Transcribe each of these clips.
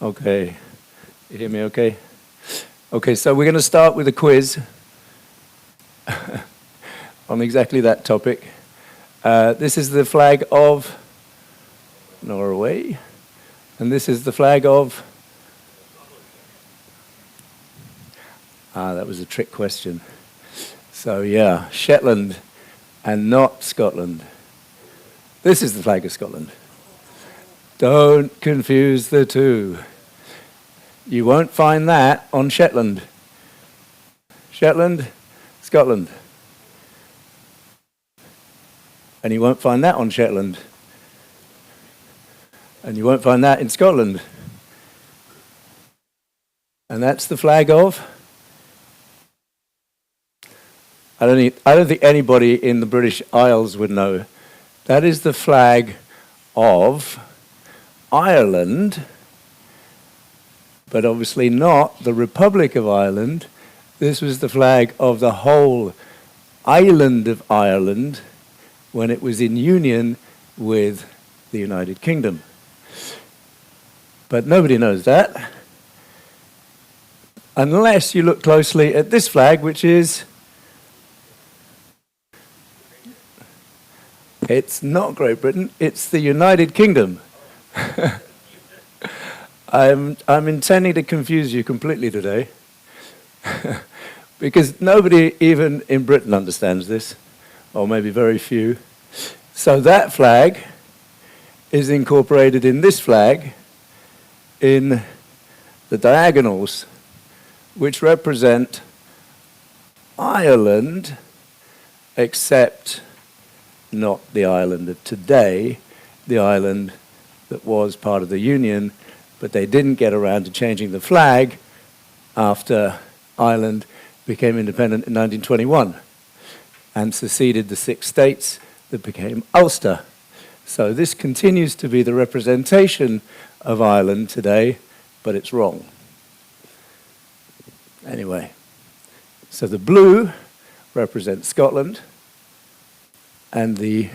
Okay. You hear me okay? Okay, so we're going to start with a quiz on exactly that topic. This is the flag of Norway, and this is the flag of... that was a trick question. So yeah, Shetland and not Scotland. This is the flag of Scotland. Don't confuse the two. You won't find that on Shetland. Shetland, Scotland. And you won't find that on Shetland. And you won't find that in Scotland. And that's the flag of... I don't think anybody in the British Isles would know. That is the flag of Ireland, but obviously not the Republic of Ireland. This was the flag of the whole island of Ireland when it was in union with the United Kingdom. But nobody knows that, unless you look closely at this flag, which is... It's not Great Britain, it's the United Kingdom. I'm intending to confuse you completely today because nobody even in Britain understands this, or maybe very few. So that flag is incorporated in this flag in the diagonals, which represent Ireland, except not the Ireland of today, the Ireland that was part of the Union, but they didn't get around to changing the flag after Ireland became independent in 1921 and seceded the 6 states that became Ulster. So this continues to be the representation of Ireland today, but it's wrong. Anyway, so the blue represents Scotland, and the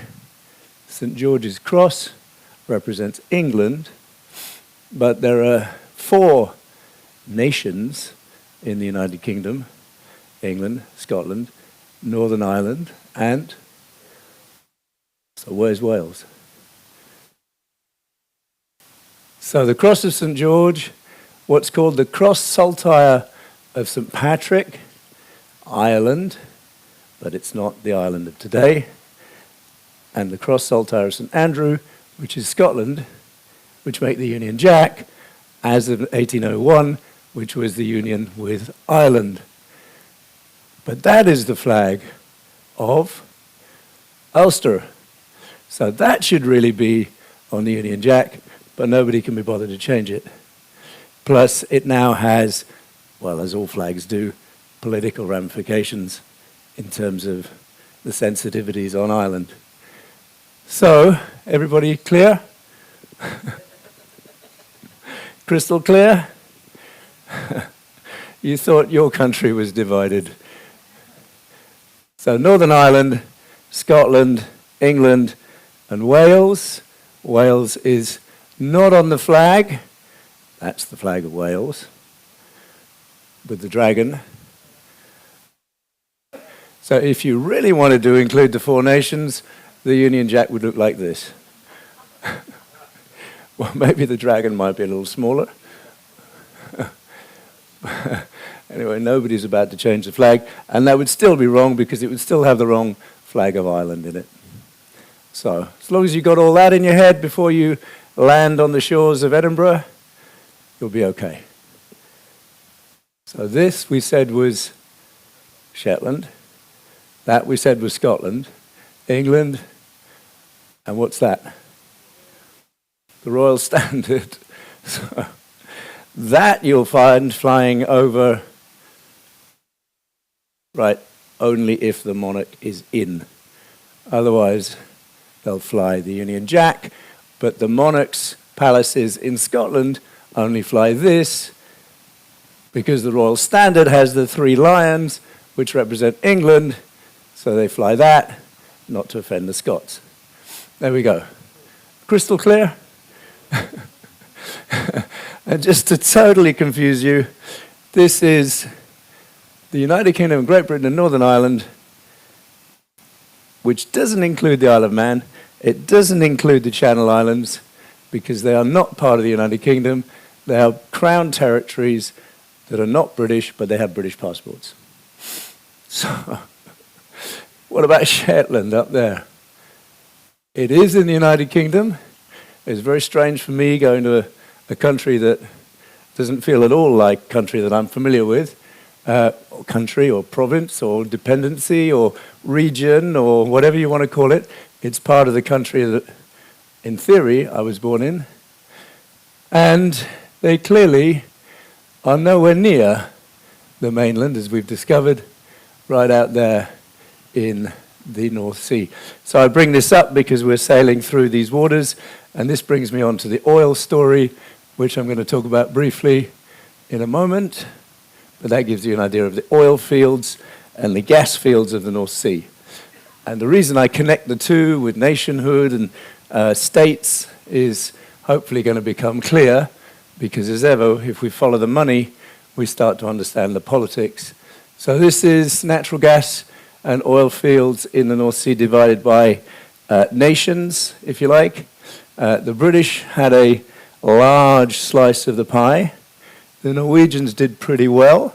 St. George's Cross represents England, but there are 4 nations in the United Kingdom: England, Scotland, Northern Ireland, and... so where's Wales? So the Cross of St. George, what's called the Cross Saltire of St. Patrick, Ireland, but it's not the Ireland of today, and the Cross Saltire of St. Andrew, which is Scotland, which make the Union Jack, as of 1801, which was the union with Ireland. But that is the flag of Ulster. So that should really be on the Union Jack, but nobody can be bothered to change it. Plus, it now has, well, as all flags do, political ramifications in terms of the sensitivities on Ireland. So, everybody clear? Crystal clear? You thought your country was divided. So Northern Ireland, Scotland, England, and Wales. Wales is not on the flag. That's the flag of Wales, with the dragon. So if you really wanted to include the 4 nations, the Union Jack would look like this. Well, maybe the dragon might be a little smaller. Anyway, nobody's about to change the flag, and that would still be wrong because it would still have the wrong flag of Ireland in it. So, as long as you got all that in your head before you land on the shores of Edinburgh, you'll be okay. So this, we said, was Shetland. That, we said, was Scotland. England, and what's that? The Royal Standard. So that you'll find flying over, right, only if the monarch is in. Otherwise, they'll fly the Union Jack, but the monarch's palaces in Scotland only fly this because the Royal Standard has the 3 lions, which represent England, so they fly that, not to offend the Scots. There we go. Crystal clear? And just to totally confuse you, this is the United Kingdom, Great Britain and Northern Ireland, which doesn't include the Isle of Man. It doesn't include the Channel Islands, because they are not part of the United Kingdom. They are crown territories that are not British, but they have British passports. So, what about Shetland up there? It is in the United Kingdom. It's very strange for me going to a country that doesn't feel at all like a country that I'm familiar with, or country or province or dependency or region or whatever you want to call it. It's part of the country that, in theory, I was born in. And they clearly are nowhere near the mainland, as we've discovered, right out there in the North Sea. So I bring this up because we're sailing through these waters, and this brings me on to the oil story, which I'm going to talk about briefly in a moment. But that gives you an idea of the oil fields and the gas fields of the North Sea. And the reason I connect the two with nationhood and states is hopefully going to become clear, because as ever, if we follow the money, we start to understand the politics. So this is natural gas and oil fields in the North Sea divided by nations, if you like. The British had a large slice of the pie. The Norwegians did pretty well.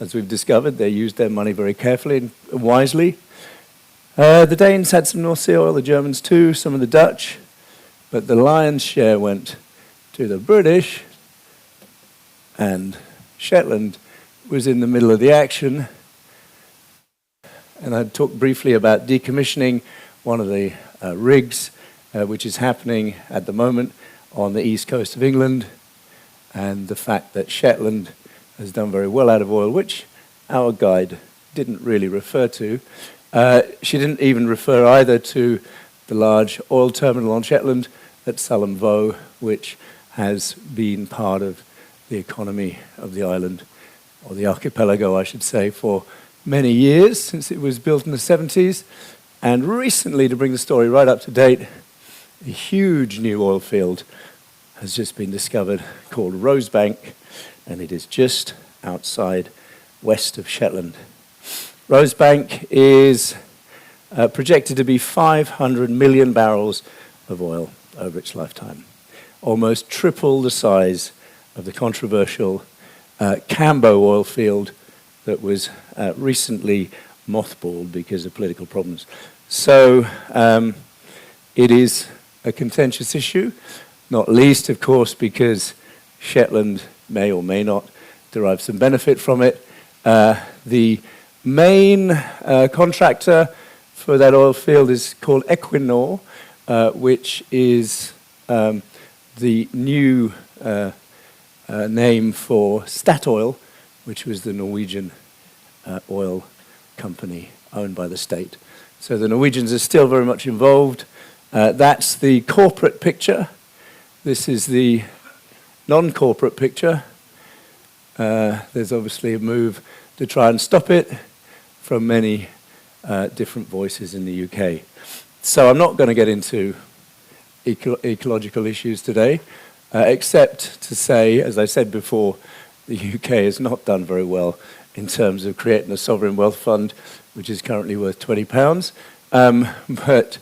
As we've discovered, they used their money very carefully and wisely. The Danes had some North Sea oil, the Germans too, some of the Dutch, but the lion's share went to the British, and Shetland was in the middle of the action. And I'd talk briefly about decommissioning one of the rigs, which is happening at the moment on the east coast of England, and the fact that Shetland has done very well out of oil, which our guide didn't really refer to. She didn't even refer either to the large oil terminal on Shetland at Sullom Voe, which has been part of the economy of the island, or the archipelago, I should say, for many years, since it was built in the 70s. And recently, to bring the story right up to date, a huge new oil field has just been discovered called Rosebank, and it is just outside west of Shetland. Rosebank is projected to be 500 million barrels of oil over its lifetime, almost triple the size of the controversial Cambo oil field that was recently mothballed because of political problems. So it is a contentious issue, not least, of course, because Shetland may or may not derive some benefit from it. The main contractor for that oil field is called Equinor, which is the new name for Statoil, which was the Norwegian oil company owned by the state. So the Norwegians are still very much involved. That's the corporate picture. This is the non-corporate picture. There's obviously a move to try and stop it from many different voices in the UK. So I'm not going to get into ecological issues today, except to say, as I said before, the UK has not done very well in terms of creating a sovereign wealth fund, which is currently worth £20. But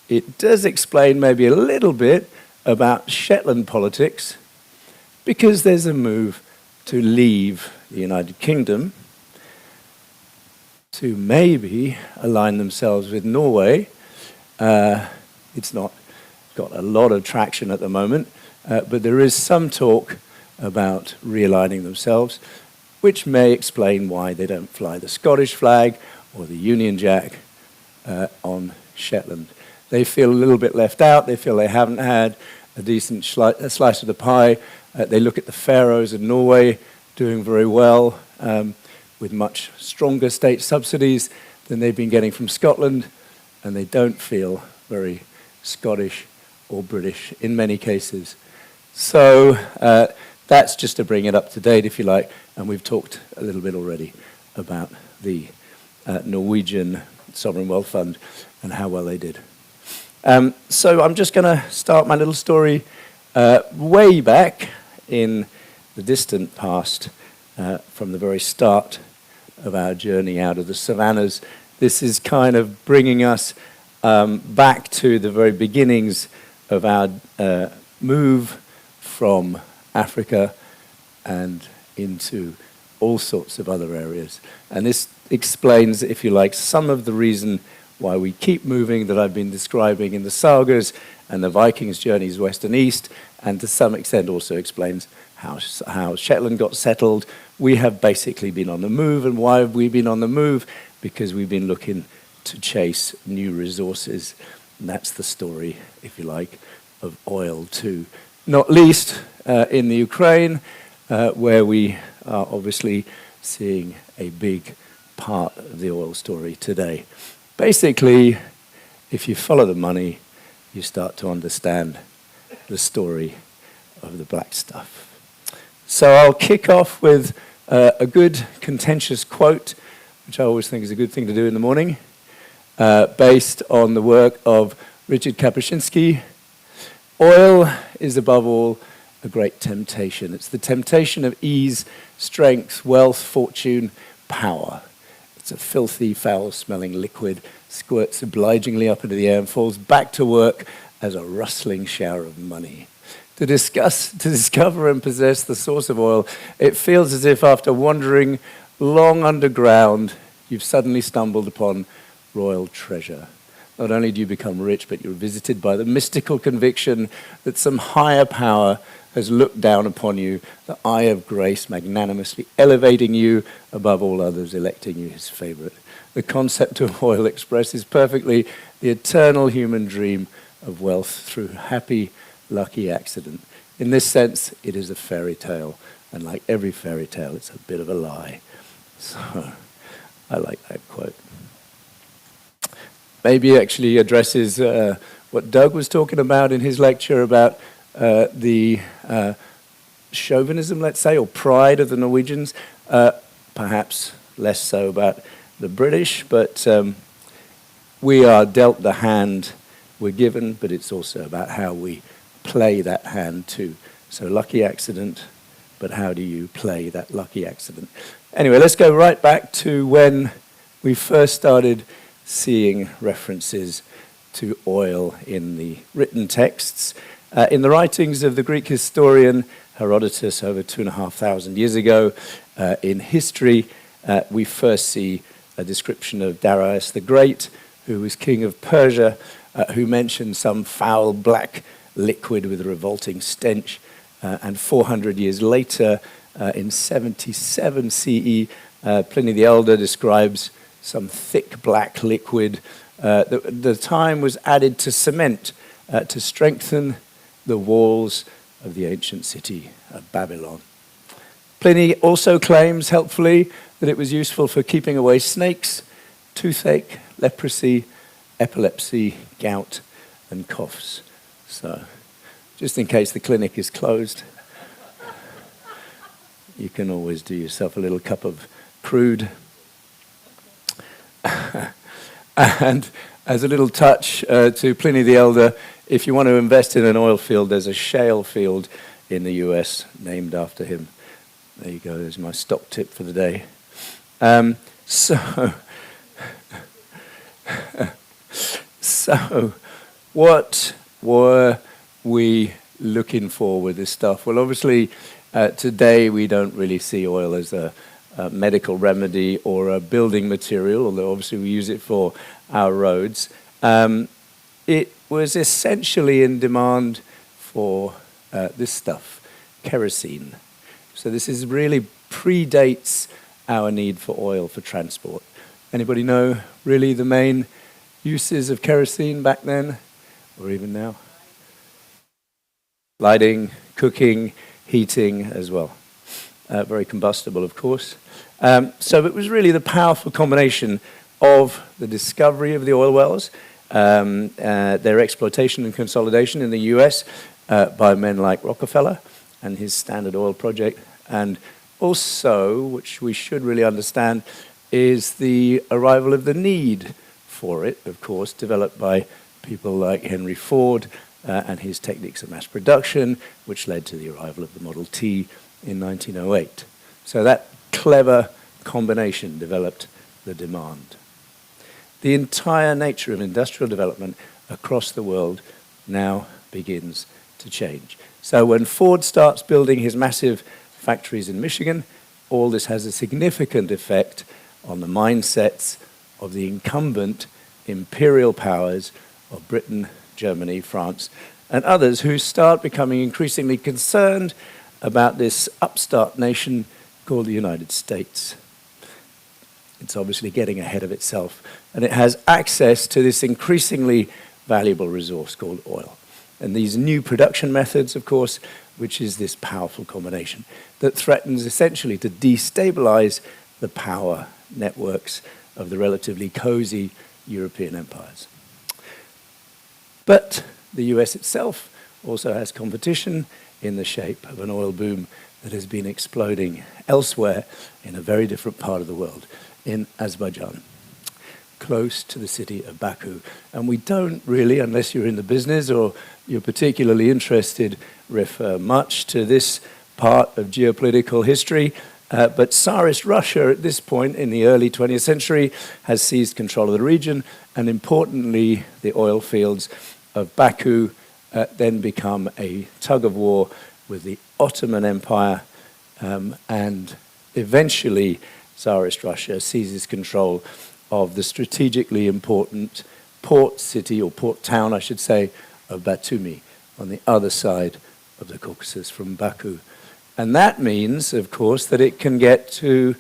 it does explain maybe a little bit about Shetland politics, because there's a move to leave the United Kingdom to maybe align themselves with Norway. It's not got a lot of traction at the moment, but there is some talk about realigning themselves, which may explain why they don't fly the Scottish flag or the Union Jack on Shetland. They feel a little bit left out. They feel they haven't had a decent slice of the pie. They look at the Faroes and Norway doing very well with much stronger state subsidies than they've been getting from Scotland, and they don't feel very Scottish or British in many cases. So that's just to bring it up to date, if you like, and we've talked a little bit already about the Norwegian Sovereign Wealth Fund and how well they did. So I'm just going to start my little story way back in the distant past, from the very start of our journey out of the savannas. This is kind of bringing us back to the very beginnings of our move from Africa and into all sorts of other areas. And this explains, if you like, some of the reason why we keep moving that I've been describing in the sagas and the Vikings' journeys west and east, and to some extent also explains how Shetland got settled. We have basically been on the move. And why have we been on the move? Because we've been looking to chase new resources. And that's the story, if you like, of oil too. Not least in the Ukraine, where we are obviously seeing a big part of the oil story today. Basically, if you follow the money, you start to understand the story of the black stuff. So I'll kick off with a good contentious quote, which I always think is a good thing to do in the morning, based on the work of Richard Kapuscinski. Oil is above all a great temptation. It's the temptation of ease, strength, wealth, fortune, power. It's a filthy, foul-smelling liquid, squirts obligingly up into the air and falls back to work as a rustling shower of money. To discover and possess the source of oil, it feels as if after wandering long underground, you've suddenly stumbled upon royal treasure. Not only do you become rich, but you're visited by the mystical conviction that some higher power has looked down upon you, the eye of grace magnanimously elevating you above all others, electing you his favorite. The concept of oil expresses perfectly the eternal human dream of wealth through happy, lucky accident. In this sense, it is a fairy tale, and like every fairy tale, it's a bit of a lie. So, I like that quote. Maybe it actually addresses what Doug was talking about in his lecture about the chauvinism, let's say, or pride of the Norwegians. Perhaps less so about the British, but we are dealt the hand we're given, but it's also about how we play that hand too. So lucky accident, but how do you play that lucky accident? Anyway, let's go right back to when we first started seeing references to oil in the written texts. In the writings of the Greek historian Herodotus over 2,500 years ago, in history, we first see a description of Darius the Great, who was king of Persia, who mentioned some foul black liquid with a revolting stench. And 400 years later, in 77 CE, Pliny the Elder describes some thick black liquid. The time was added to cement to strengthen the walls of the ancient city of Babylon. Pliny also claims, helpfully, that it was useful for keeping away snakes, toothache, leprosy, epilepsy, gout, and coughs. So, just in case the clinic is closed, you can always do yourself a little cup of crude. And as a little touch to Pliny the Elder, if you want to invest in an oil field, there's a shale field in the US named after him. There you go, there's my stock tip for the day. So what were we looking for with this stuff? Well, obviously, today we don't really see oil as a medical remedy or a building material, although obviously we use it for our roads. It was essentially in demand for this stuff, kerosene. So this is really predates our need for oil for transport. Anybody know really the main uses of kerosene back then, or even now? Lighting, cooking, heating as well. Very combustible, of course. So it was really the powerful combination of the discovery of the oil wells, their exploitation and consolidation in the US by men like Rockefeller and his Standard Oil project, and also, which we should really understand, is the arrival of the need for it, of course, developed by people like Henry Ford and his techniques of mass production, which led to the arrival of the Model T in 1908. So that clever combination developed the demand. The entire nature of industrial development across the world now begins to change. So when Ford starts building his massive factories in Michigan, all this has a significant effect on the mindsets of the incumbent imperial powers of Britain, Germany, France, and others who start becoming increasingly concerned about this upstart nation called the United States. It's obviously getting ahead of itself, and it has access to this increasingly valuable resource called oil. And these new production methods, of course, which is this powerful combination that threatens essentially to destabilize the power networks of the relatively cozy European empires. But the US itself also has competition in the shape of an oil boom that has been exploding elsewhere in a very different part of the world, in Azerbaijan, close to the city of Baku. And we don't really, unless you're in the business or you're particularly interested, refer much to this part of geopolitical history. But Tsarist Russia at this point in the early 20th century has seized control of the region, and importantly, the oil fields of Baku then become a tug of war with the Ottoman Empire, and eventually Tsarist Russia seizes control of the strategically important port city, or port town, I should say, of Batumi on the other side of the Caucasus from Baku. And that means, of course, that it can get to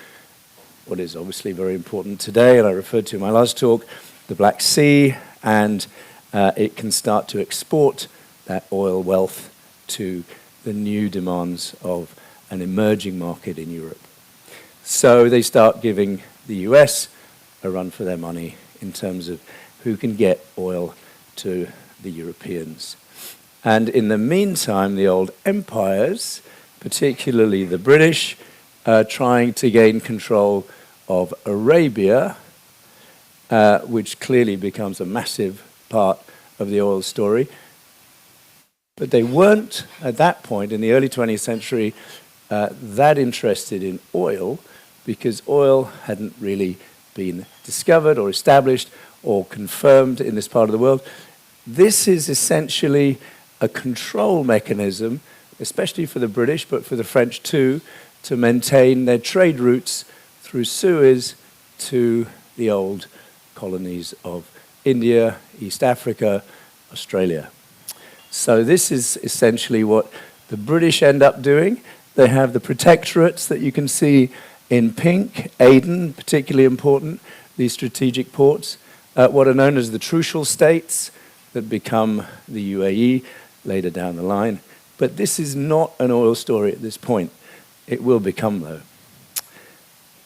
what is obviously very important today, and I referred to in my last talk, the Black Sea, and it can start to export that oil wealth to the new demands of an emerging market in Europe. So they start giving the US a run for their money in terms of who can get oil to the Europeans. And in the meantime, the old empires, particularly the British, are trying to gain control of Arabia, which clearly becomes a massive part of the oil story. But they weren't, at that point, in the early 20th century, that interested in oil, because oil hadn't really been discovered or established or confirmed in this part of the world. This is essentially a control mechanism, especially for the British, but for the French too, to maintain their trade routes through Suez to the old colonies of India, East Africa, Australia. So this is essentially what the British end up doing. They have the protectorates that you can see in pink, Aden, particularly important, these strategic ports, what are known as the Trucial States that become the UAE later down the line. But this is not an oil story at this point. It will become, though.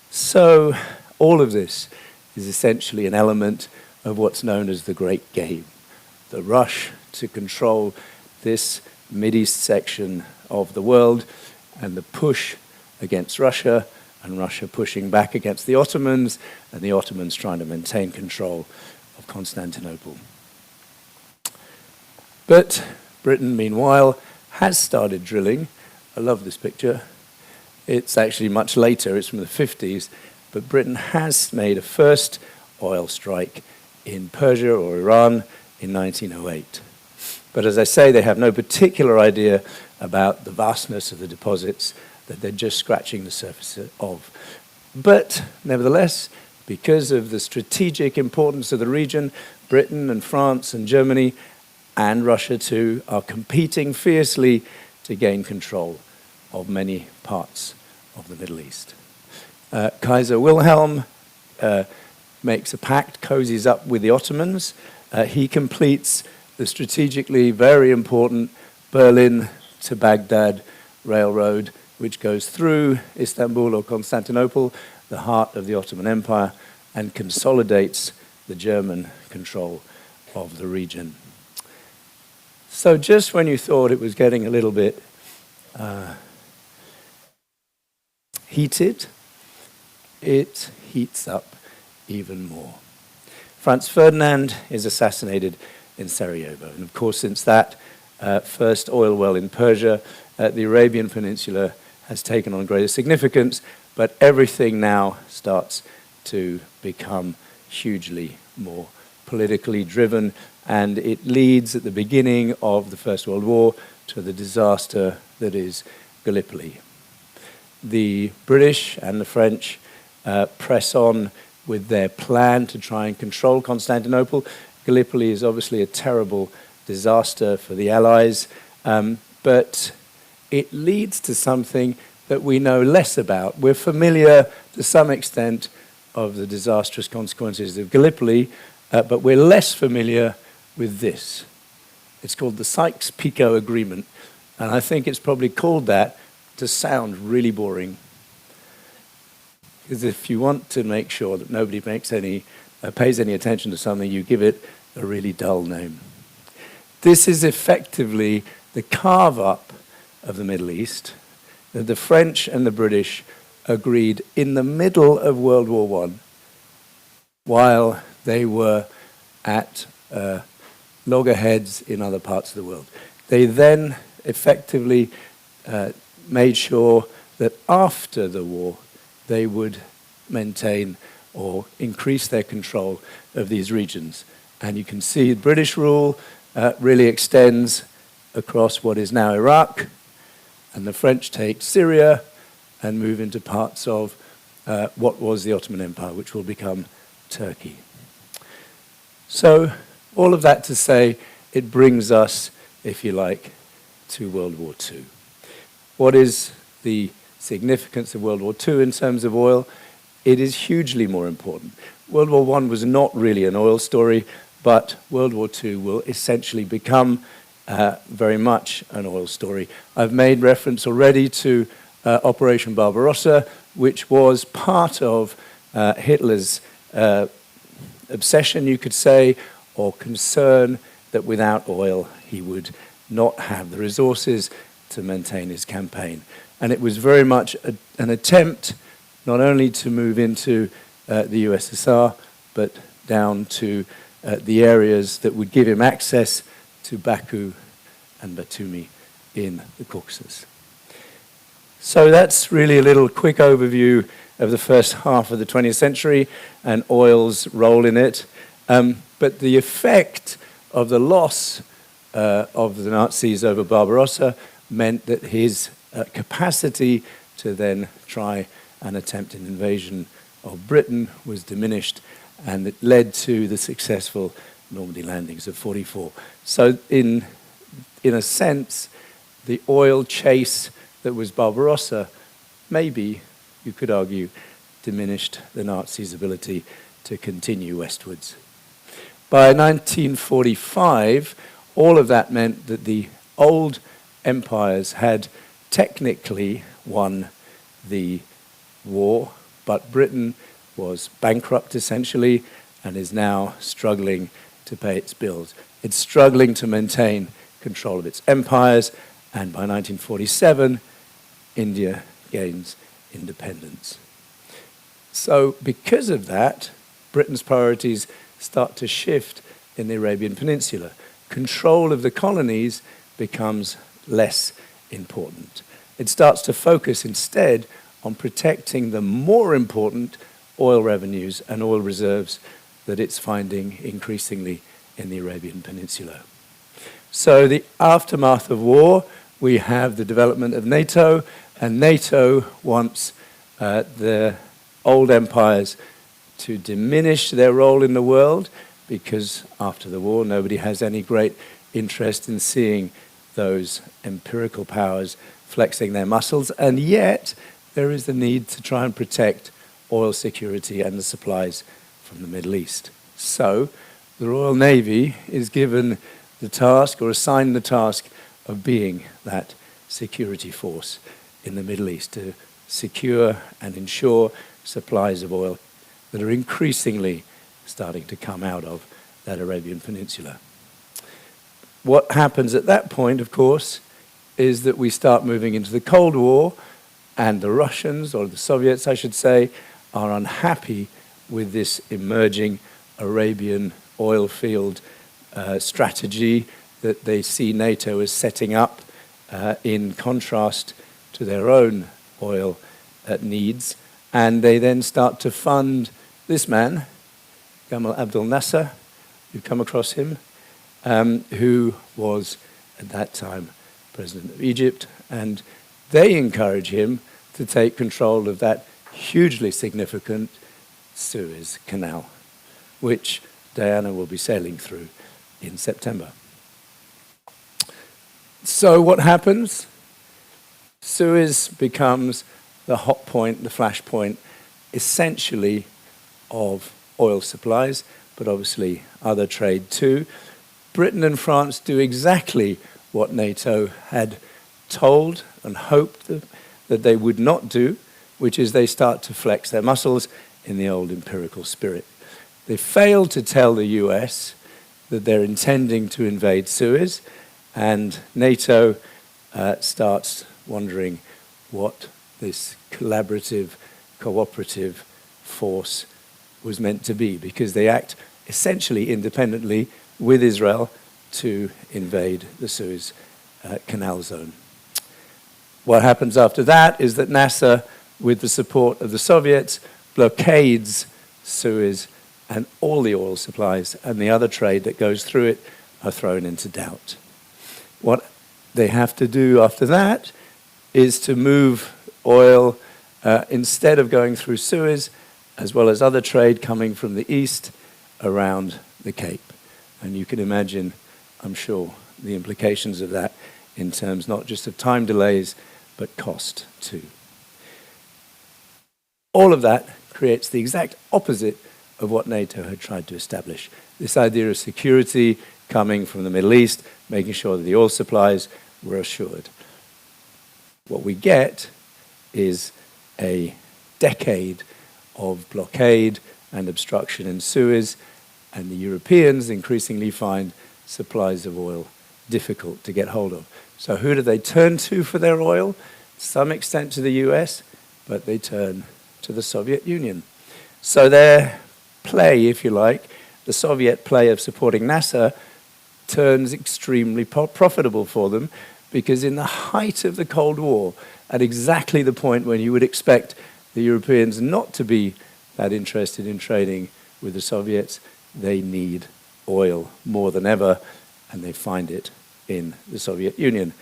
So all of this is essentially an element of what's known as the Great Game, the rush to control this Mideast section of the world and the push against Russia, and Russia pushing back against the Ottomans, and the Ottomans trying to maintain control of Constantinople. But Britain, meanwhile, has started drilling. I love this picture. It's actually much later, it's from the 50s, but Britain has made a first oil strike in Persia or Iran in 1908. But as I say, they have no particular idea about the vastness of the deposits that they're just scratching the surface of. But nevertheless, because of the strategic importance of the region, Britain and France and Germany and Russia too are competing fiercely to gain control of many parts of the Middle East. Kaiser Wilhelm makes a pact, cozies up with the Ottomans. He completes the strategically very important Berlin to Baghdad railroad, which goes through Istanbul or Constantinople, the heart of the Ottoman Empire, and consolidates the German control of the region. So just when you thought it was getting a little bit heated, it heats up even more. Franz Ferdinand is assassinated in Sarajevo. And of course, since that first oil well in Persia, the Arabian Peninsula has taken on greater significance, but everything now starts to become hugely more politically driven, and it leads at the beginning of the First World War to the disaster that is Gallipoli. The British and the French press on with their plan to try and control Constantinople. Gallipoli is obviously a terrible disaster for the Allies, but it leads to something that we know less about. We're familiar to some extent of the disastrous consequences of Gallipoli, but we're less familiar with this. It's called the Sykes-Picot Agreement, and I think it's probably called that to sound really boring. Because if you want to make sure that nobody pays any attention to something, you give it a really dull name. This is effectively the carve-up of the Middle East that the French and the British agreed in the middle of World War I, while they were at loggerheads in other parts of the world. They then effectively made sure that after the war, they would maintain or increase their control of these regions. And you can see British rule really extends across what is now Iraq, and the French take Syria and move into parts of what was the Ottoman Empire, which will become Turkey. So all of that to say, it brings us, if you like, to World War II. What is the significance of World War II in terms of oil? It is hugely more important. World War I was not really an oil story, but World War II will essentially become very much an oil story. I've made reference already to Operation Barbarossa, which was part of Hitler's obsession, you could say, or concern that without oil he would not have the resources to maintain his campaign. And it was very much an attempt not only to move into the USSR, but down to the areas that would give him access to Baku and Batumi in the Caucasus. So that's really a little quick overview of the first half of the 20th century and oil's role in it. But the effect of the loss of the Nazis over Barbarossa meant that his capacity to then try and attempt an invasion of Britain was diminished, and it led to the successful Normandy landings of 1944. So in a sense, the oil chase that was Barbarossa, maybe, you could argue, diminished the Nazis' ability to continue westwards. By 1945, all of that meant that the old empires had technically won the war, but Britain was bankrupt essentially and is now struggling to pay its bills. It's struggling to maintain control of its empires, and by 1947, India gains independence. So because of that, Britain's priorities start to shift in the Arabian Peninsula. Control of the colonies becomes less important. It starts to focus instead on protecting the more important oil revenues and oil reserves that it's finding increasingly in the Arabian Peninsula. So the aftermath of war, we have the development of NATO, and NATO wants the old empires to diminish their role in the world, because after the war, nobody has any great interest in seeing those empirical powers flexing their muscles, and yet there is the need to try and protect oil security and the supplies from the Middle East. So the Royal Navy is given the task, or assigned the task, of being that security force in the Middle East to secure and ensure supplies of oil that are increasingly starting to come out of that Arabian Peninsula. What happens at that point, of course, is that we start moving into the Cold War, and the Russians, or the Soviets, I should say, are unhappy with this emerging Arabian oil field strategy that they see NATO as setting up in contrast to their own oil needs. And they then start to fund this man, Gamal Abdel Nasser. You've come across him, who was at that time president of Egypt, and they encourage him to take control of that hugely significant Suez Canal, which Diana will be sailing through in September. So what happens? Suez becomes the hot point, the flash point, essentially of oil supplies, but obviously other trade too. Britain and France do exactly what NATO had told and hoped that they would not do, which is they start to flex their muscles in the old empirical spirit. They fail to tell the US that they're intending to invade Suez, and NATO starts wondering what this collaborative, cooperative force was meant to be, because they act essentially independently with Israel to invade the Suez Canal zone. What happens after that is that Nasser, with the support of the Soviets, blockades Suez, and all the oil supplies and the other trade that goes through it are thrown into doubt. What they have to do after that is to move oil, instead of going through Suez, as well as other trade coming from the east, around the Cape. And you can imagine, I'm sure, the implications of that in terms not just of time delays, but cost too. All of that creates the exact opposite of what NATO had tried to establish. This idea of security coming from the Middle East, making sure that the oil supplies were assured. What we get is a decade of blockade and obstruction in Suez, and the Europeans increasingly find supplies of oil difficult to get hold of. So who do they turn to for their oil? To some extent to the US, but they turn to the Soviet Union. So their play, if you like, the Soviet play of supporting Nasser turns extremely profitable for them, because in the height of the Cold War, at exactly the point when you would expect the Europeans not to be that interested in trading with the Soviets, they need oil more than ever, and they find it in the Soviet Union.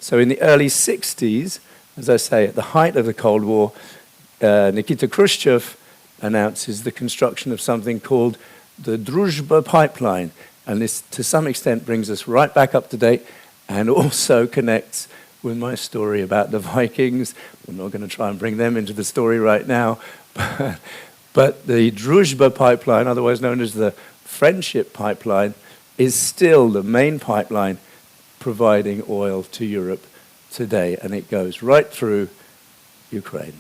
So in the early 60s, as I say, at the height of the Cold War, Nikita Khrushchev announces the construction of something called the Druzhba pipeline. And this, to some extent, brings us right back up to date and also connects with my story about the Vikings. We're not going to try and bring them into the story right now. But the Druzhba pipeline, otherwise known as the Friendship Pipeline, is still the main pipeline providing oil to Europe today. And it goes right through Ukraine.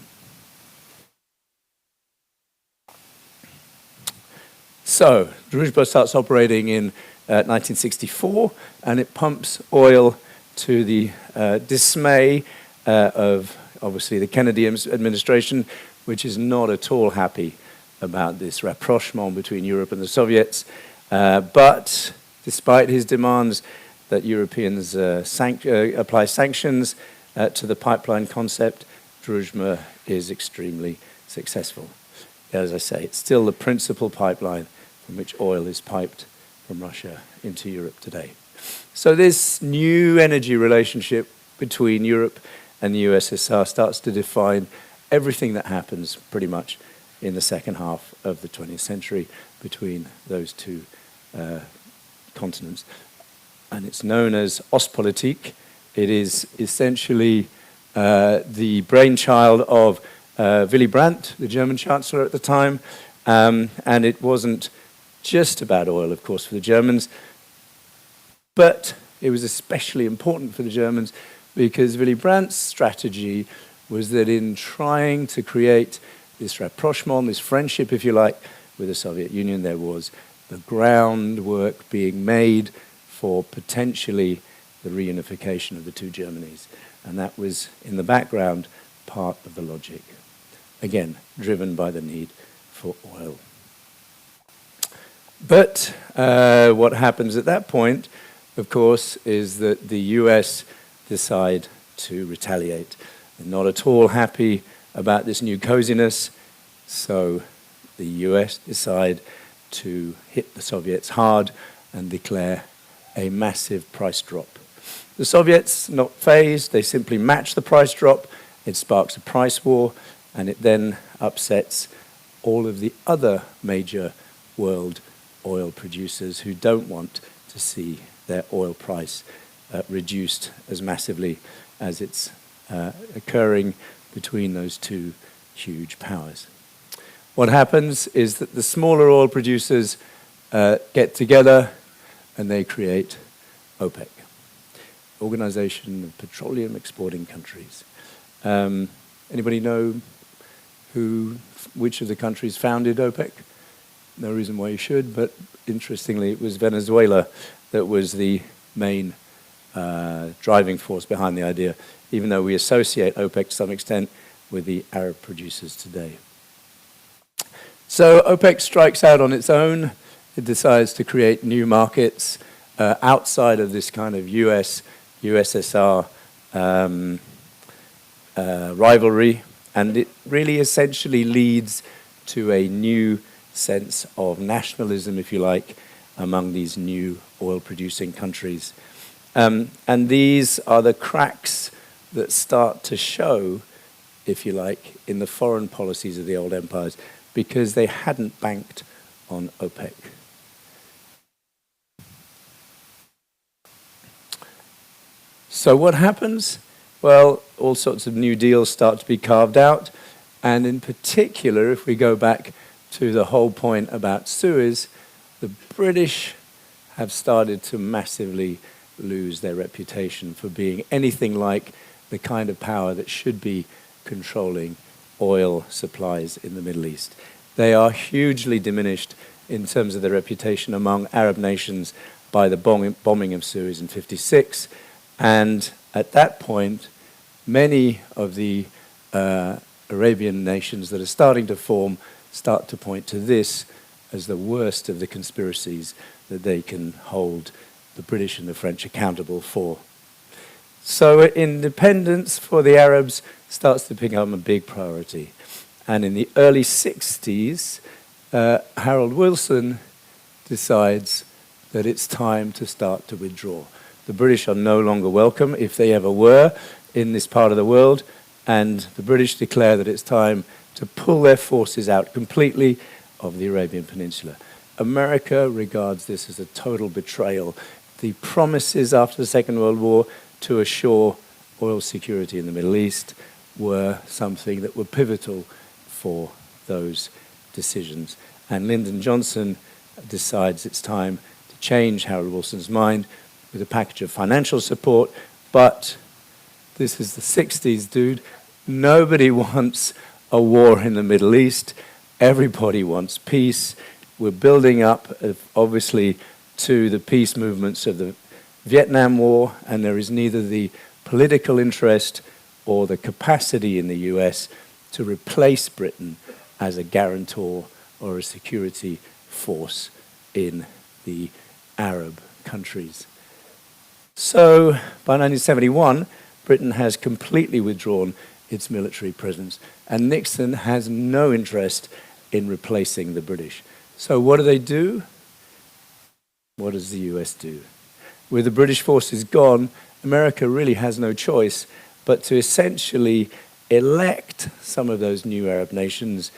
So, Druzhba starts operating in 1964, and it pumps oil to the dismay of, obviously, the Kennedy administration, which is not at all happy about this rapprochement between Europe and the Soviets. But despite his demands that Europeans apply sanctions to the pipeline concept, Druzhba is extremely successful. As I say, it's still the principal pipeline from which oil is piped from Russia into Europe today. So this new energy relationship between Europe and the USSR starts to define everything that happens pretty much in the second half of the 20th century between those two continents. And it's known as Ostpolitik. It is essentially the brainchild of Willy Brandt, the German chancellor at the time, and it wasn't just about oil, of course, for the Germans, but it was especially important for the Germans because Willy Brandt's strategy was that in trying to create this rapprochement, this friendship, if you like, with the Soviet Union, there was the groundwork being made for potentially the reunification of the two Germanys. And that was, in the background, part of the logic. Again, driven by the need for oil. But what happens at that point, of course, is that the US decide to retaliate. They're not at all happy about this new coziness, so the US decide to hit the Soviets hard and declare a massive price drop. The Soviets, not fazed, they simply match the price drop. It sparks a price war, and it then upsets all of the other major world oil producers who don't want to see their oil price reduced as massively as it's occurring between those two huge powers. What happens is that the smaller oil producers get together and they create OPEC, Organization of Petroleum Exporting Countries. Anybody know which of the countries founded OPEC? No reason why you should, but interestingly, it was Venezuela that was the main driving force behind the idea, even though we associate OPEC to some extent with the Arab producers today. So OPEC strikes out on its own. It decides to create new markets outside of this kind of USSR rivalry, and it really essentially leads to a new sense of nationalism, if you like, among these new oil-producing countries. And these are the cracks that start to show, if you like, in the foreign policies of the old empires, because they hadn't banked on OPEC. So what happens? Well, all sorts of new deals start to be carved out, and in particular, if we go back to the whole point about Suez, the British have started to massively lose their reputation for being anything like the kind of power that should be controlling oil supplies in the Middle East. They are hugely diminished in terms of their reputation among Arab nations by the bombing of Suez in '56, and at that point, many of the Arabian nations that are starting to form start to point to this as the worst of the conspiracies that they can hold the British and the French accountable for. So independence for the Arabs starts to become a big priority. And in the early 60s, Harold Wilson decides that it's time to start to withdraw. The British are no longer welcome, if they ever were, in this part of the world, and the British declare that it's time to pull their forces out completely of the Arabian Peninsula. America regards this as a total betrayal. The promises after the Second World War to assure oil security in the Middle East were something that were pivotal for those decisions. And Lyndon Johnson decides it's time to change Harold Wilson's mind with a package of financial support, but this is the 60s, dude. Nobody wants a war in the Middle East. Everybody wants peace. We're building up, obviously, to the peace movements of the Vietnam War, and there is neither the political interest or the capacity in the US to replace Britain as a guarantor or a security force in the Arab countries. So by 1971, Britain has completely withdrawn its military presence, and Nixon has no interest in replacing the British. So what do? What does the US do? With the British forces gone, America really has no choice but to essentially elect some of those new Arab nations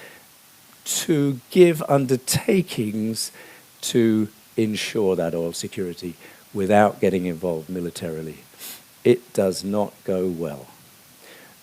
to give undertakings to ensure that oil security without getting involved militarily. It does not go well.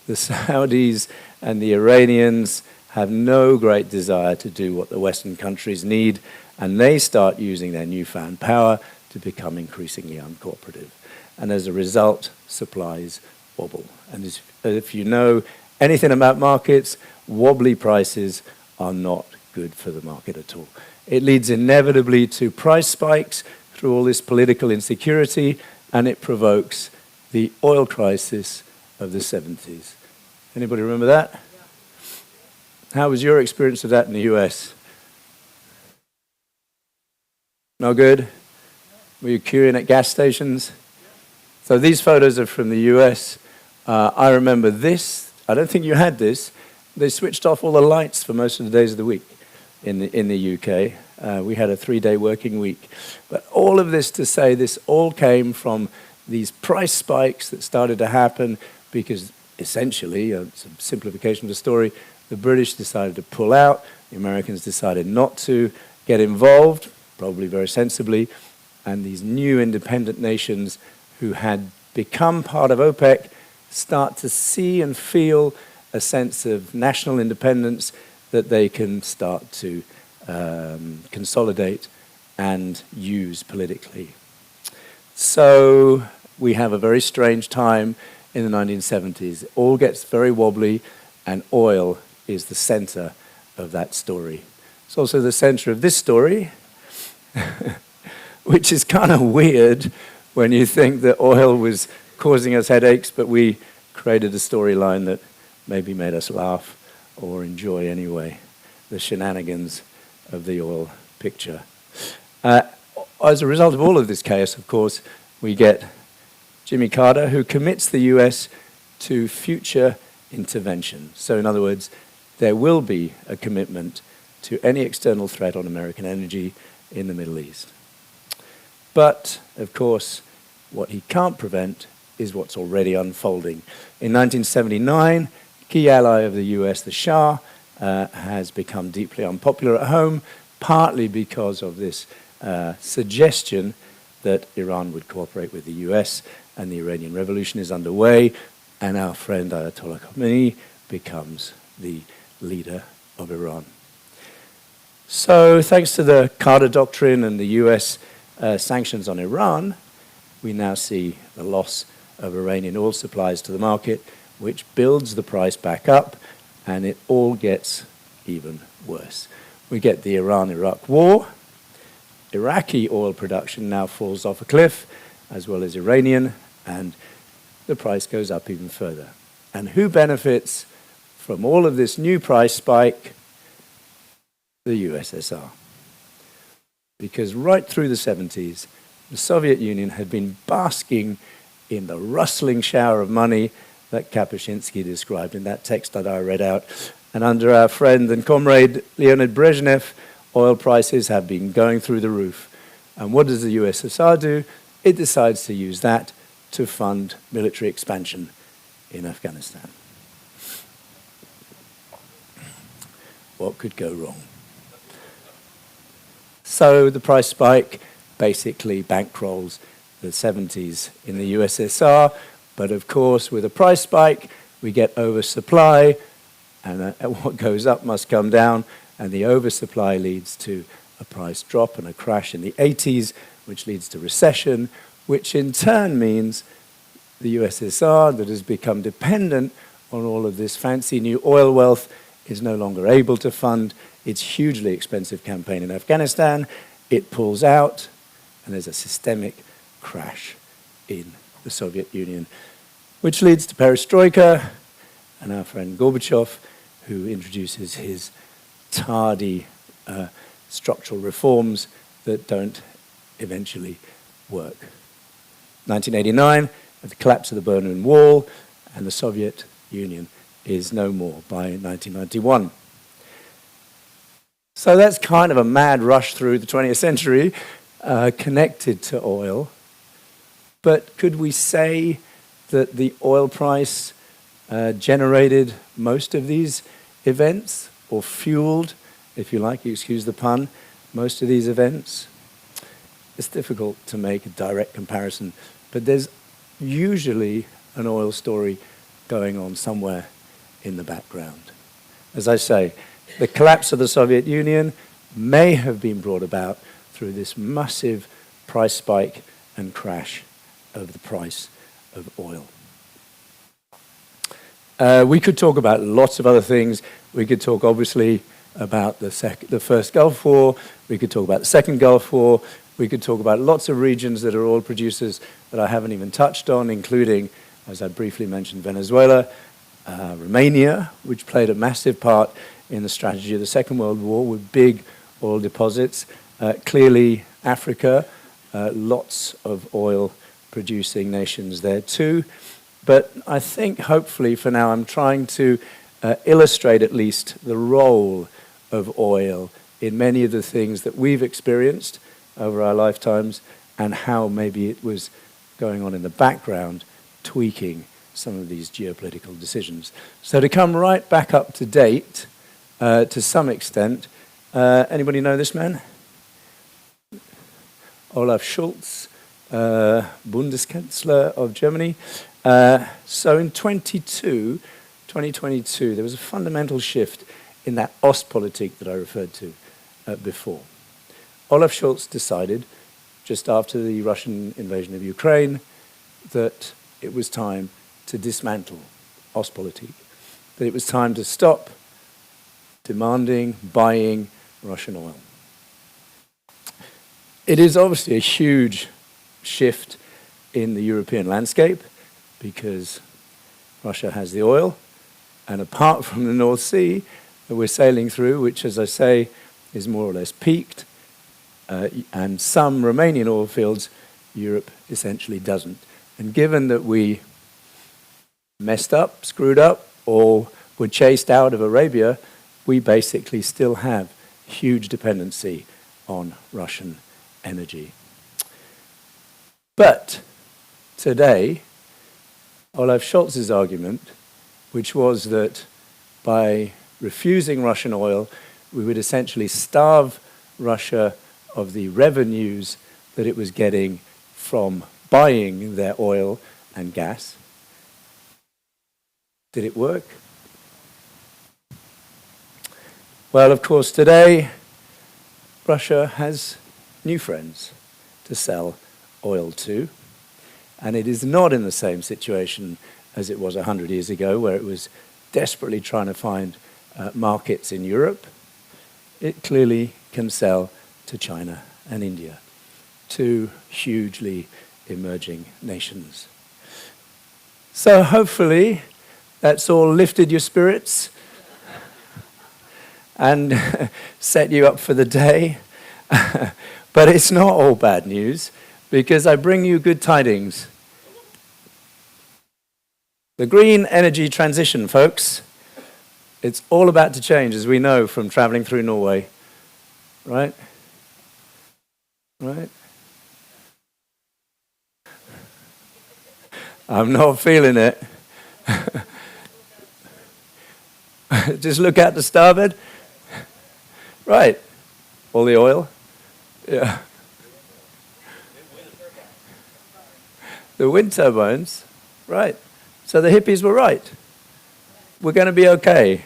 The Saudis and the Iranians have no great desire to do what the Western countries need, and they start using their newfound power to become increasingly uncooperative. And as a result, supplies wobble. And if you know anything about markets, wobbly prices are not good for the market at all. It leads inevitably to price spikes through all this political insecurity, and it provokes the oil crisis of the 70s. Anybody remember that? Yeah. How was your experience of that in the US? No good? Were you queuing at gas stations? So these photos are from the US. I remember this. I don't think you had this. They switched off all the lights for most of the days of the week in the UK. We had a 3-day working week. But all of this to say, this all came from these price spikes that started to happen because essentially, it's a simplification of the story, the British decided to pull out, the Americans decided not to get involved, probably very sensibly, and these new independent nations who had become part of OPEC start to see and feel a sense of national independence that they can start to consolidate and use politically. So we have a very strange time in the 1970s. It all gets very wobbly, and oil is the center of that story. It's also the center of this story, which is kind of weird when you think that oil was causing us headaches, but we created a storyline that maybe made us laugh or enjoy anyway, the shenanigans of the oil picture. As a result of all of this chaos, of course, we get Jimmy Carter, who commits the US to future intervention. So in other words, there will be a commitment to any external threat on American energy in the Middle East. But, of course, what he can't prevent is what's already unfolding. In 1979, key ally of the US, the Shah, has become deeply unpopular at home, partly because of this suggestion that Iran would cooperate with the US, and the Iranian Revolution is underway, and our friend Ayatollah Khamenei becomes the leader of Iran. So thanks to the Carter Doctrine and the US sanctions on Iran, we now see the loss of Iranian oil supplies to the market, which builds the price back up, and it all gets even worse. We get the Iran-Iraq war. Iraqi oil production now falls off a cliff, as well as Iranian, and the price goes up even further. And who benefits from all of this new price spike? The USSR. Because right through the 70s, the Soviet Union had been basking in the rustling shower of money that Kapuscinski described in that text that I read out. And under our friend and comrade Leonid Brezhnev, oil prices have been going through the roof. And what does the USSR do? It decides to use that to fund military expansion in Afghanistan. What could go wrong? So the price spike basically bankrolls the 70s in the USSR, but of course with a price spike we get oversupply, and what goes up must come down, and the oversupply leads to a price drop and a crash in the 80s, which leads to recession, which in turn means the USSR, that has become dependent on all of this fancy new oil wealth, is no longer able to fund its hugely expensive campaign in Afghanistan. It pulls out, and there's a systemic crash in the Soviet Union, which leads to perestroika, and our friend Gorbachev, who introduces his tardy structural reforms that don't eventually work. 1989, at the collapse of the Berlin Wall, and the Soviet Union is no more by 1991. So that's kind of a mad rush through the 20th century connected to oil. But could we say that the oil price generated most of these events, or fueled, if you like, excuse the pun, most of these events? It's difficult to make a direct comparison, but there's usually an oil story going on somewhere in the background. As I say, the collapse of the Soviet Union may have been brought about through this massive price spike and crash of the price of oil. We could talk about lots of other things. We could talk, obviously, about the first Gulf War. We could talk about the second Gulf War. We could talk about lots of regions that are oil producers that I haven't even touched on, including, as I briefly mentioned, Venezuela, Romania, which played a massive part in the strategy of the Second World War with big oil deposits. Clearly, Africa, lots of oil producing nations there too. But I think, hopefully, for now, I'm trying to illustrate at least the role of oil in many of the things that we've experienced over our lifetimes and how maybe it was going on in the background, tweaking some of these geopolitical decisions. So to come right back up to date, to some extent, anybody know this man? Olaf Scholz, Bundeskanzler of Germany. So in 2022, there was a fundamental shift in that Ostpolitik that I referred to before. Olaf Scholz decided, just after the Russian invasion of Ukraine, that it was time to dismantle Ostpolitik, that it was time to stop demanding, buying Russian oil. It is obviously a huge shift in the European landscape because Russia has the oil, and apart from the North Sea that we're sailing through, which, as I say, is more or less peaked, and some Romanian oil fields, Europe essentially doesn't. And given that we messed up, screwed up, or were chased out of Arabia, we basically still have huge dependency on Russian energy. But today, Olaf Scholz's argument, which was that by refusing Russian oil, we would essentially starve Russia of the revenues that it was getting from buying their oil and gas. Did it work? Well, of course, today, Russia has new friends to sell oil to, and it is not in the same situation as it was 100 years ago, where it was desperately trying to find markets in Europe. It clearly can sell to China and India, two hugely emerging nations. So hopefully that's all lifted your spirits and set you up for the day. But it's not all bad news, because I bring you good tidings. The green energy transition, folks, it's all about to change, as we know from traveling through Norway. Right? Right? I'm not feeling it. Just look out to starboard. Right. All the oil. Yeah. The wind turbines. Right. So the hippies were right. We're going to be okay,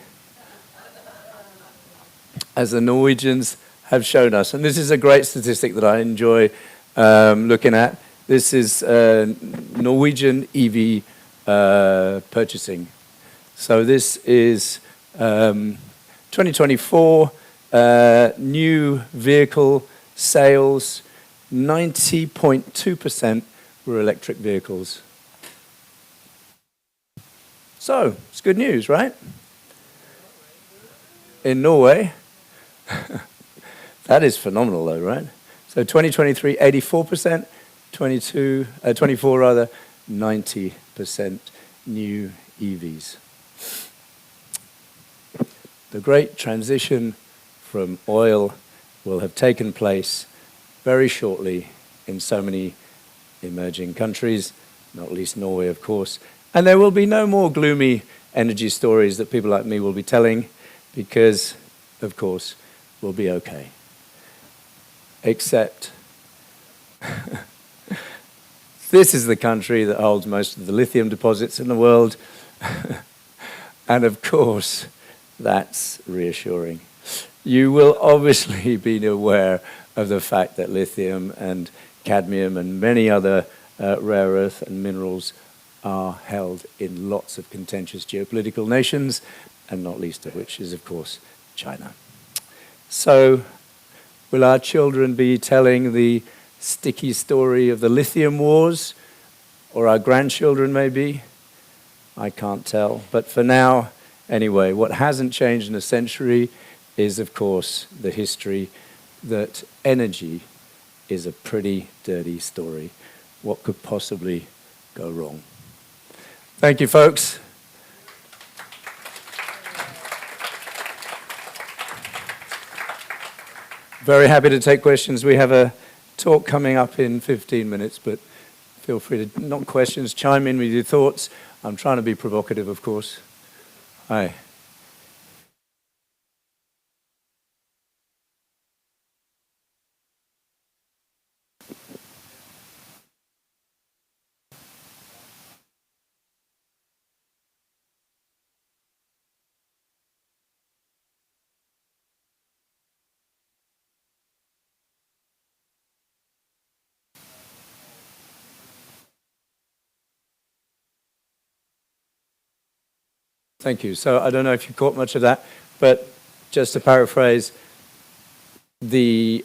as the Norwegians have shown us. And this is a great statistic that I enjoy looking at. This is Norwegian EV purchasing. So this is 2024 new vehicle sales, 90.2% were electric vehicles. So, it's good news, right? In Norway. That is phenomenal though, right? So 2023, 84%, 24 rather, 90% new EVs. The great transition from oil will have taken place very shortly in so many emerging countries, not least Norway, of course. And there will be no more gloomy energy stories that people like me will be telling, because, of course, we'll be okay. Except this is the country that holds most of the lithium deposits in the world. And of course, that's reassuring. You will obviously be aware of the fact that lithium and cadmium and many other rare earth and minerals are held in lots of contentious geopolitical nations, and not least of which is, of course, China. So, will our children be telling the sticky story of the lithium wars, or our grandchildren maybe? I can't tell. But for now, anyway, what hasn't changed in a century is, of course, the history that energy is a pretty dirty story. What could possibly go wrong? Thank you, folks. Very happy to take questions. We have a talk coming up in 15 minutes, but feel free to, not questions, chime in with your thoughts. I'm trying to be provocative, of course. Hi. Thank you. So I don't know if you caught much of that, but just to paraphrase, the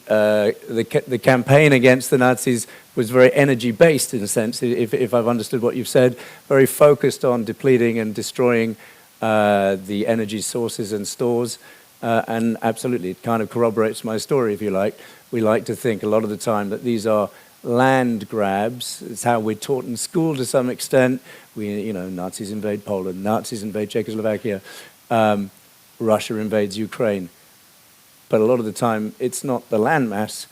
campaign against the Nazis was very energy-based in a sense, if I've understood what you've said, very focused on depleting and destroying the energy sources and stores, and absolutely, it kind of corroborates my story, if you like. We like to think a lot of the time that these are land grabs. It's how we're taught in school to some extent. Nazis invade Poland, Nazis invade Czechoslovakia, Russia invades Ukraine. But a lot of the time, it's not the landmass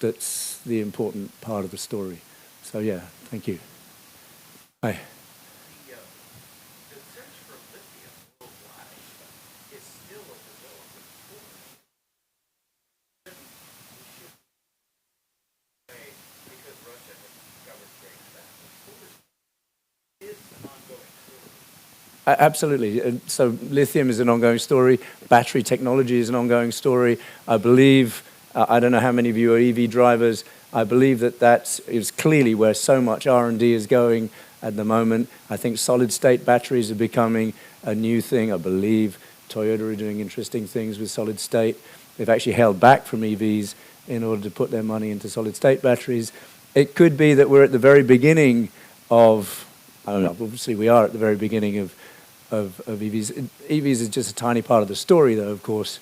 that's the important part of the story. So yeah, thank you. Hi. Absolutely. So lithium is an ongoing story. Battery technology is an ongoing story. I believe, I don't know how many of you are EV drivers, I believe that is clearly where so much R&D is going at the moment. I think solid-state batteries are becoming a new thing. I believe Toyota are doing interesting things with solid-state. They've actually held back from EVs in order to put their money into solid-state batteries. It could be that we're at the very beginning of, I don't know, obviously we are at the very beginning of EVs. EVs is just a tiny part of the story, though, of course.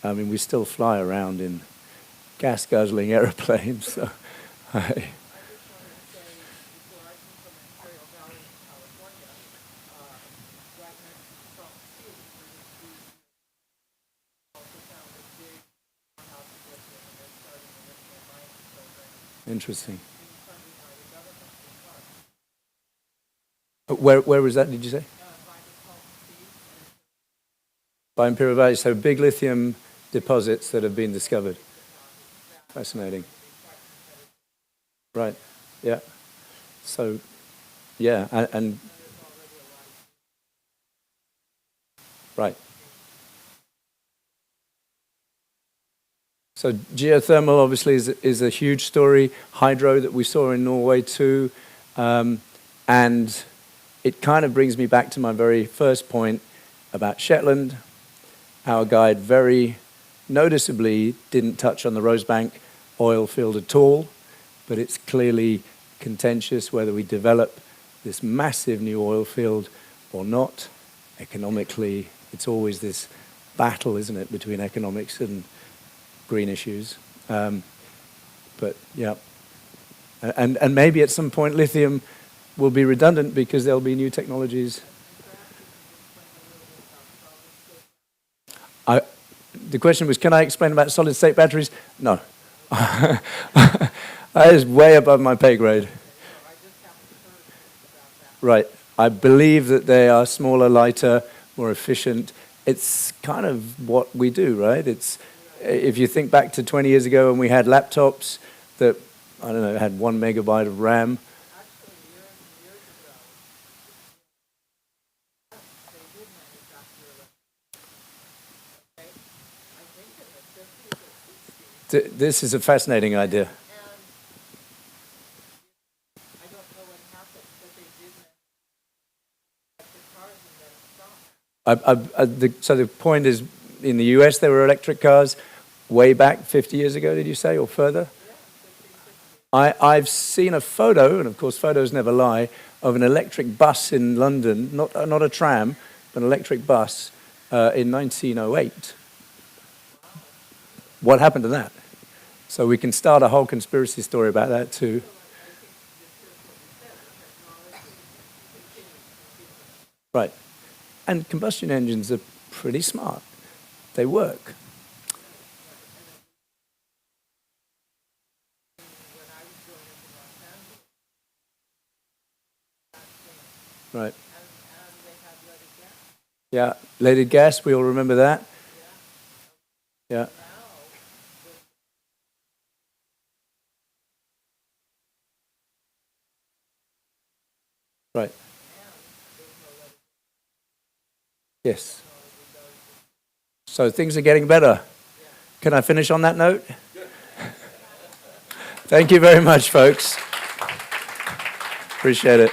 I mean, we still fly around in gas-guzzling aeroplanes. So. Interesting. Where was that, did you say? By Imperial Valley, so big lithium deposits that have been discovered. Fascinating. Right, yeah. So, yeah, and right. So geothermal obviously is a huge story. Hydro that we saw in Norway too. And it kind of brings me back to my very first point about Shetland. Our guide very noticeably didn't touch on the Rosebank oil field at all, but it's clearly contentious whether we develop this massive new oil field or not. Economically, it's always this battle, isn't it, between economics and green issues. But yeah, and maybe at some point lithium will be redundant because there'll be new technologies. The question was, can I explain about solid-state batteries? No. That is way above my pay grade. Right. I believe that they are smaller, lighter, more efficient. It's kind of what we do, right? It's, if you think back to 20 years ago when we had laptops that, I don't know, had 1 megabyte of RAM. This is a fascinating idea. So the point is, in the US there were electric cars way back 50 years ago, did you say, or further? I've seen a photo, and of course photos never lie, of an electric bus in London, not a tram, but an electric bus in 1908. What happened to that? So we can start a whole conspiracy story about that too. Right. And combustion engines are pretty smart. They work. Right. Yeah. Leaded gas, we all remember that. Yeah. Right. Yes. So things are getting better. Can I finish on that note? Thank you very much, folks. Appreciate it.